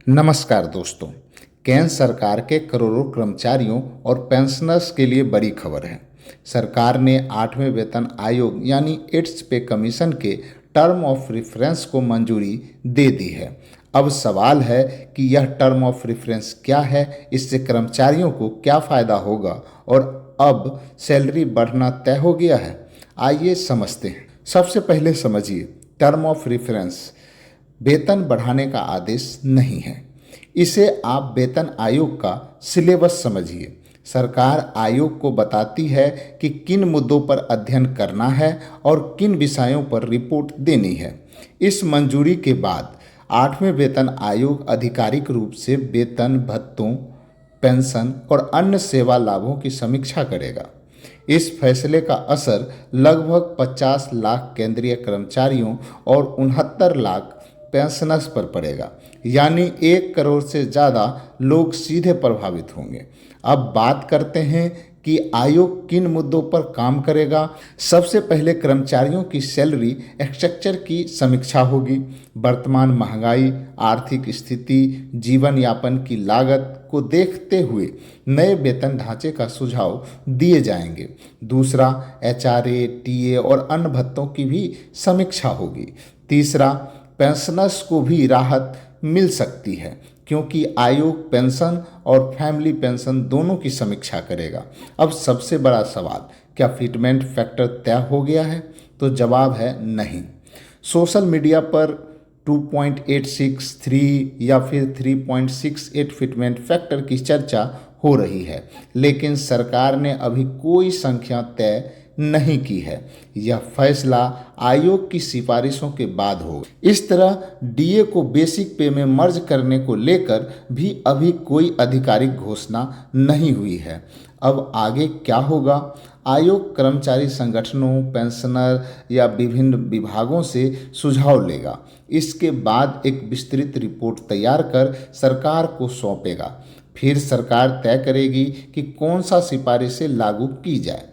नमस्कार दोस्तों। केंद्र सरकार के करोड़ों कर्मचारियों और पेंशनर्स के लिए बड़ी खबर है। सरकार ने 8वें वेतन आयोग यानी 8th पे कमीशन के टर्म ऑफ रेफरेंस को मंजूरी दे दी है। अब सवाल है कि यह टर्म ऑफ रेफरेंस क्या है, इससे कर्मचारियों को क्या फ़ायदा होगा और अब सैलरी बढ़ना तय हो गया है। आइए समझते हैं। सबसे पहले समझिए, टर्म ऑफ रेफरेंस वेतन बढ़ाने का आदेश नहीं है। इसे आप वेतन आयोग का सिलेबस समझिए। सरकार आयोग को बताती है कि किन मुद्दों पर अध्ययन करना है और किन विषयों पर रिपोर्ट देनी है। इस मंजूरी के बाद 8वें वेतन आयोग आधिकारिक रूप से वेतन, भत्तों, पेंशन और अन्य सेवा लाभों की समीक्षा करेगा। इस फैसले का असर लगभग 50 लाख केंद्रीय कर्मचारियों और 69 लाख पेंशनर्स पर पड़ेगा, यानी 1 करोड़ से ज़्यादा लोग सीधे प्रभावित होंगे। अब बात करते हैं कि आयोग किन मुद्दों पर काम करेगा। सबसे पहले कर्मचारियों की सैलरी स्ट्रक्चर की समीक्षा होगी। वर्तमान महंगाई, आर्थिक स्थिति, जीवन यापन की लागत को देखते हुए नए वेतन ढांचे का सुझाव दिए जाएंगे। दूसरा, एचआरए, टीए और अन्य भत्तों की भी समीक्षा होगी। तीसरा, पेंशनर्स को भी राहत मिल सकती है क्योंकि आयोग पेंशन और फैमिली पेंशन दोनों की समीक्षा करेगा। अब सबसे बड़ा सवाल, क्या फिटमेंट फैक्टर तय हो गया है? तो जवाब है नहीं। सोशल मीडिया पर 2.863 या फिर 3.68 फिटमेंट फैक्टर की चर्चा हो रही है, लेकिन सरकार ने अभी कोई संख्या तय नहीं की है। यह फैसला आयोग की सिफारिशों के बाद होगा। इस तरह डीए को बेसिक पे में मर्ज करने को लेकर भी अभी कोई आधिकारिक घोषणा नहीं हुई है। अब आगे क्या होगा? आयोग कर्मचारी संगठनों, पेंशनर या विभिन्न विभागों से सुझाव लेगा। इसके बाद एक विस्तृत रिपोर्ट तैयार कर सरकार को सौंपेगा। फिर सरकार तय करेगी कि कौन सा सिफारिशें लागू की जाए।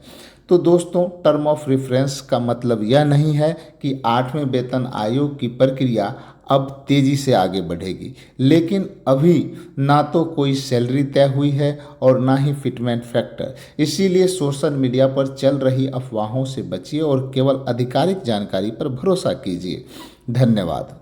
तो दोस्तों, टर्म ऑफ रेफरेंस का मतलब यह नहीं है कि 8वें वेतन आयोग की प्रक्रिया अब तेज़ी से आगे बढ़ेगी, लेकिन अभी ना तो कोई सैलरी तय हुई है और ना ही फिटमेंट फैक्टर। इसीलिए सोशल मीडिया पर चल रही अफवाहों से बचिए और केवल आधिकारिक जानकारी पर भरोसा कीजिए। धन्यवाद।